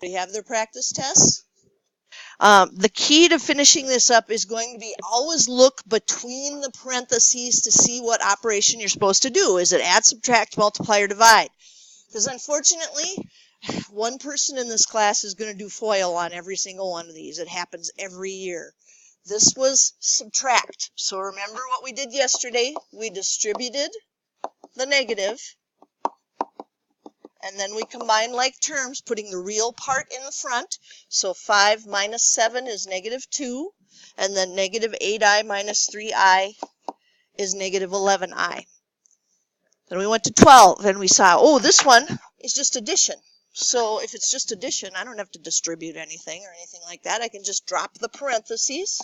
Do you have their practice tests? The key to finishing this up is going to be always look between the parentheses to see what operation you're supposed to do. Is it add, subtract, multiply, or divide? Because unfortunately, one person in this class is going to do FOIL on every single one of these. It happens every year. This was subtract. So remember what we did yesterday? We distributed the negative, and then we combine like terms, putting the real part in the front. So 5 minus 7 is negative 2, and then negative 8i minus 3i is negative 11i. Then we went to 12, and we saw, oh, this one is just addition. So if it's just addition, I don't have to distribute anything or anything like that. I can just drop the parentheses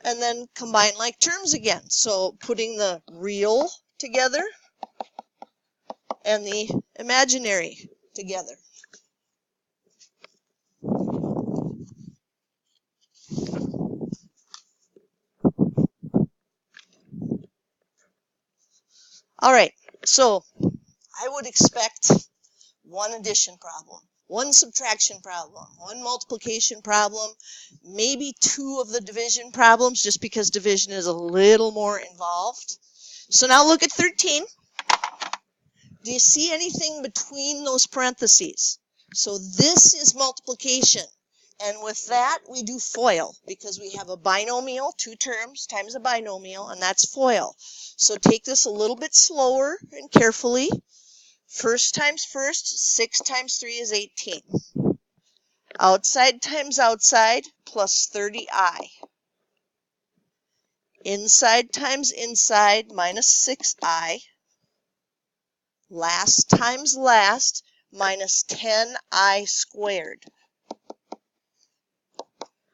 and then combine like terms again. So putting the real together and the imaginary together. All right, so I would expect one addition problem, one subtraction problem, one multiplication problem, maybe 2 of the division problems, just because division is a little more involved. So now look at 13. Do you see anything between those parentheses? So this is multiplication. And with that, we do FOIL, because we have a binomial, 2 terms times a binomial, and that's FOIL. So take this a little bit slower and carefully. First times first, 6 times 3 is 18. Outside times outside, plus 30i. Inside times inside, minus 6i. Last times last, minus 10i squared.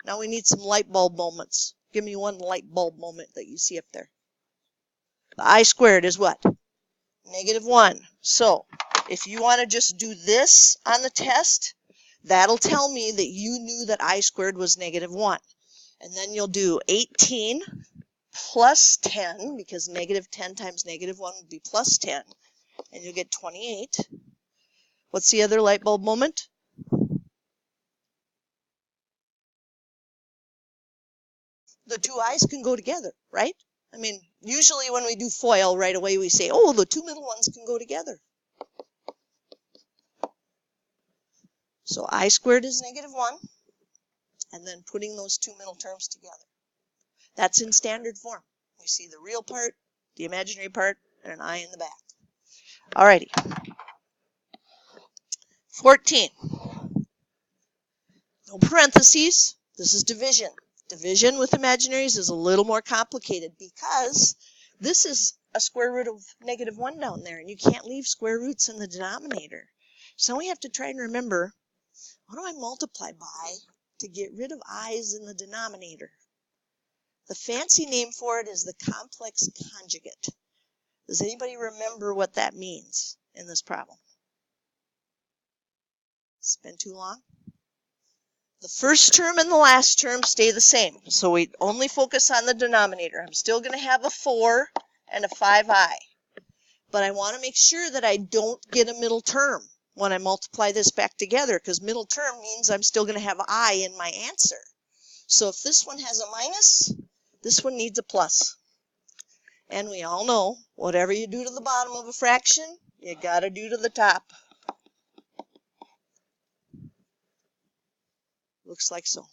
Now we need some light bulb moments. Give me one light bulb moment that you see up there. The I squared is what? Negative 1. So if you want to just do this on the test, that'll tell me that you knew that I squared was negative 1. And then you'll do 18 plus 10, because negative 10 times negative 1 would be plus 10. And you'll get 28. What's the other light bulb moment? The two i's can go together, right? I mean, usually when we do FOIL right away, we say, oh, the 2 middle ones can go together. So I squared is negative 1, and then putting those 2 middle terms together. That's in standard form. We see the real part, the imaginary part, and an I in the back. Alrighty. 14. No parentheses. This is division. Division with imaginaries is a little more complicated because this is a square root of negative 1 down there, and you can't leave square roots in the denominator. So we have to try and remember, what do I multiply by to get rid of i's in the denominator? The fancy name for it is the complex conjugate. Does anybody remember what that means in this problem? It's been too long? The first term and the last term stay the same, so we only focus on the denominator. I'm still going to have a 4 and a 5i, but I want to make sure that I don't get a middle term when I multiply this back together, because middle term means I'm still going to have I in my answer. So if this one has a minus, this one needs a plus. And we all know, whatever you do to the bottom of a fraction, you got to do to the top. Looks like so.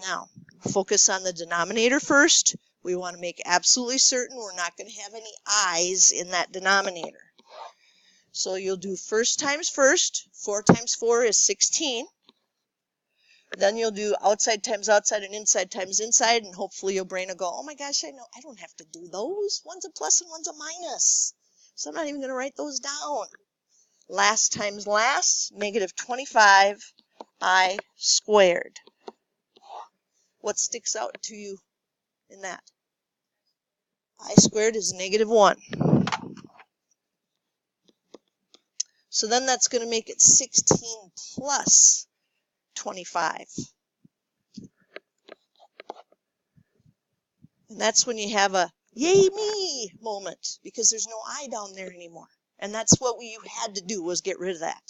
Now, focus on the denominator first. We want to make absolutely certain we're not going to have any i's in that denominator. So you'll do first times first. 4 times 4 is 16. Then you'll do outside times outside and inside times inside, and hopefully your brain will go, oh my gosh, I know, I don't have to do those. One's a plus and one's a minus. So I'm not even going to write those down. Last times last, negative 25i squared. What sticks out to you in that? I squared is negative 1. So then that's going to make it 16 plus 25. And that's when you have a Yay me moment, because there's no I down there anymore. And that's what you had to do, was get rid of that.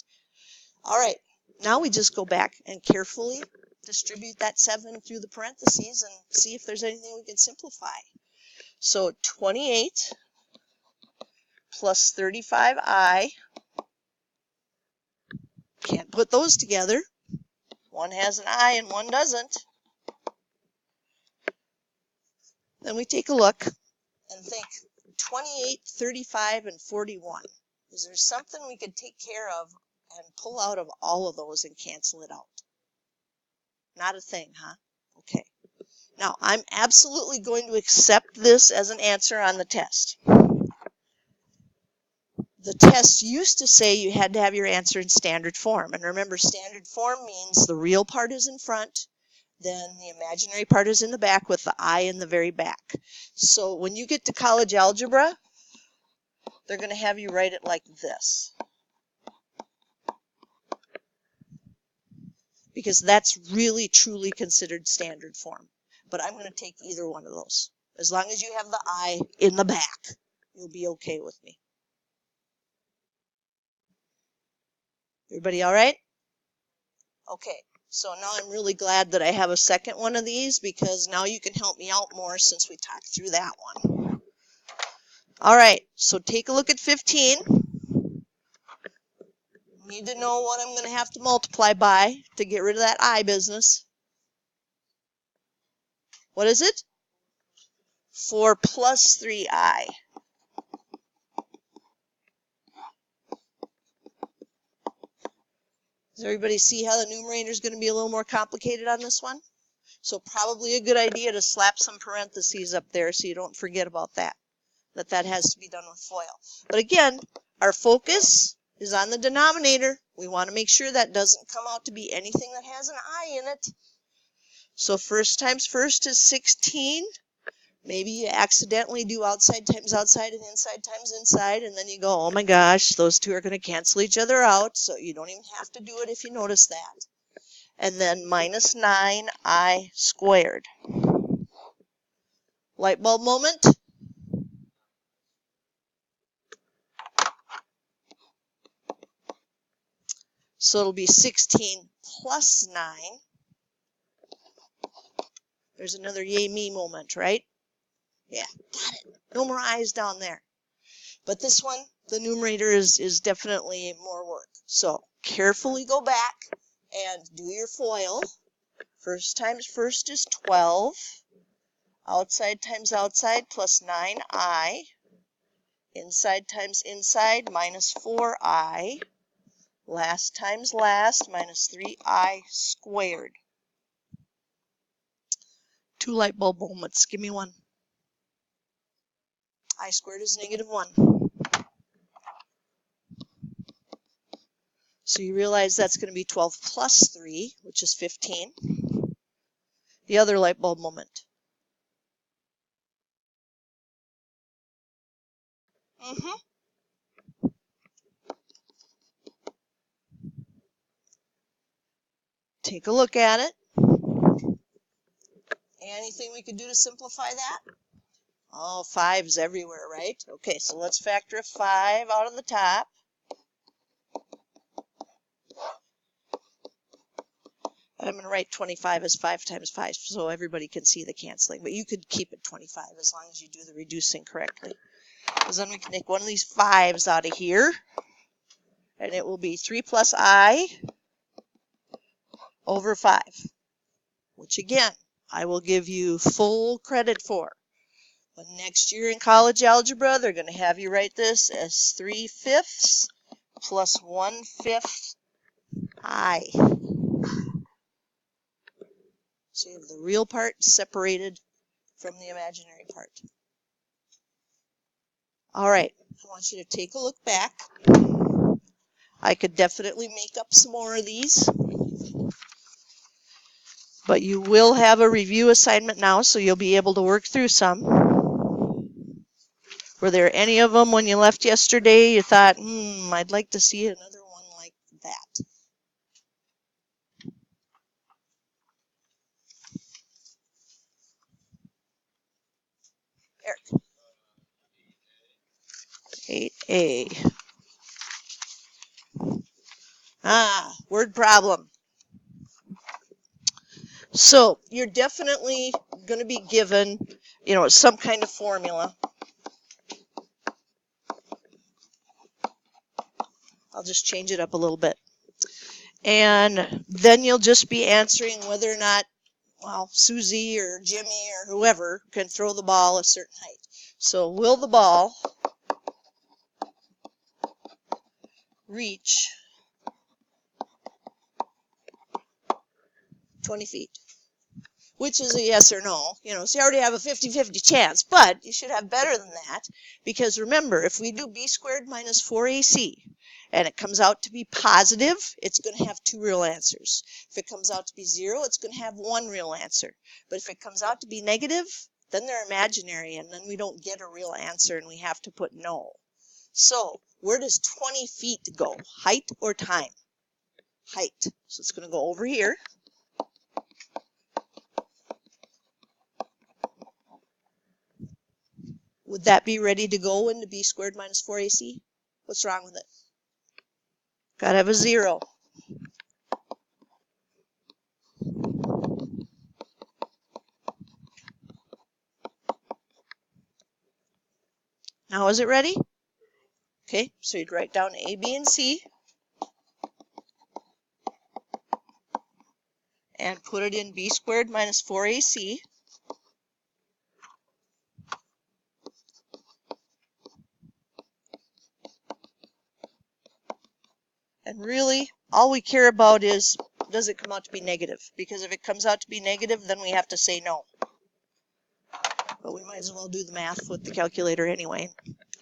All right, now we just go back and carefully distribute that 7 through the parentheses and see if there's anything we can simplify. So 28 plus 35i, can't put those together. One has an I and one doesn't. Then we take a look and think 28, 35, and 41. Is there something we could take care of and pull out of all of those and cancel it out? Not a thing, huh? Okay. Now, I'm absolutely going to accept this as an answer on the test. The test used to say you had to have your answer in standard form. And remember, standard form means the real part is in front, then the imaginary part is in the back with the I in the very back. So when you get to college algebra, they're going to have you write it like this. Because that's really, truly considered standard form. But I'm going to take either one of those. As long as you have the I in the back, you'll be okay with me. Everybody all right? Okay, so now I'm really glad that I have a second one of these, because now you can help me out more since we talked through that one. All right, so take a look at 15. Need to know what I'm going to have to multiply by to get rid of that I business. What is it? 4 plus 3i. Does everybody see how the numerator is going to be a little more complicated on this one? So probably a good idea to slap some parentheses up there so you don't forget about that. That has to be done with FOIL. But again, our focus is on the denominator. We want to make sure that doesn't come out to be anything that has an I in it. So first times first is 16. Maybe you accidentally do outside times outside and inside times inside, and then you go, oh my gosh, those two are going to cancel each other out, so you don't even have to do it if you notice that. And then minus 9i squared. Light bulb moment. So it'll be 16 plus 9. There's another yay me moment, right? Yeah, got it. No more I's down there. But this one, the numerator is definitely more work. So carefully go back and do your FOIL. First times first is 12. Outside times outside plus 9i. Inside times inside minus 4i. Last times last minus 3i squared. 2 light bulb moments. Give me one. I squared is -1. So you realize that's going to be 12 plus 3, which is 15. The other light bulb moment. Take a look at it. Anything we could do to simplify that? Oh, 5's everywhere, right? Okay, so let's factor a 5 out of the top. I'm going to write 25 as 5 times 5 so everybody can see the canceling. But you could keep it 25 as long as you do the reducing correctly. Because then we can take one of these 5's out of here. And it will be 3 plus I over 5. Which again, I will give you full credit for. But next year in college algebra, they're going to have you write this as 3/5 plus 1/5 I. So you have the real part separated from the imaginary part. All right, I want you to take a look back. I could definitely make up some more of these. But you will have a review assignment now, so you'll be able to work through some. Were there any of them when you left yesterday you thought, I'd like to see another one like that? Eric. A. Word problem. So you're definitely going to be given, some kind of formula. I'll just change it up a little bit. And then you'll just be answering whether or not, Susie or Jimmy or whoever can throw the ball a certain height. So will the ball reach 20 feet? Which is a yes or no. So you already have a 50-50 chance, but you should have better than that, because remember, if we do b squared minus 4ac and it comes out to be positive, it's going to have two real answers. If it comes out to be 0, it's going to have one real answer. But if it comes out to be negative, then they're imaginary, and then we don't get a real answer, and we have to put no. So where does 20 feet go? Height or time? Height. So it's going to go over here. Would that be ready to go into b squared minus 4ac? What's wrong with it? Got to have a 0. Now is it ready? Okay, so you'd write down A, B, and C and put it in b squared minus 4ac. And really, all we care about is, does it come out to be negative? Because if it comes out to be negative, then we have to say no. But we might as well do the math with the calculator anyway.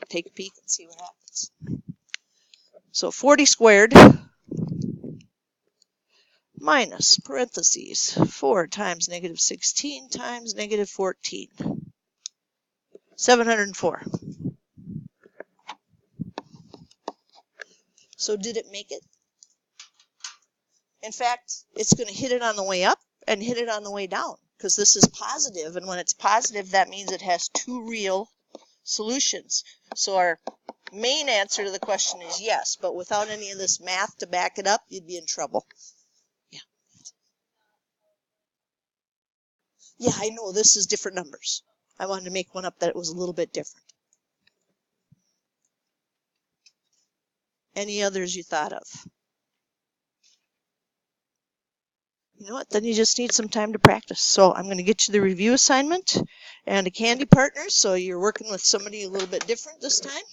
Take a peek and see what happens. So 40 squared minus parentheses 4 times negative 16 times negative 14. 704. So did it make it? In fact, it's going to hit it on the way up and hit it on the way down, because this is positive, and when it's positive, that means it has two real solutions. So our main answer to the question is yes, but without any of this math to back it up, you'd be in trouble. Yeah, I know this is different numbers. I wanted to make one up that was a little bit different. Any others you thought of? You know what? Then you just need some time to practice. So I'm going to get you the review assignment and a candy partner, so you're working with somebody a little bit different this time.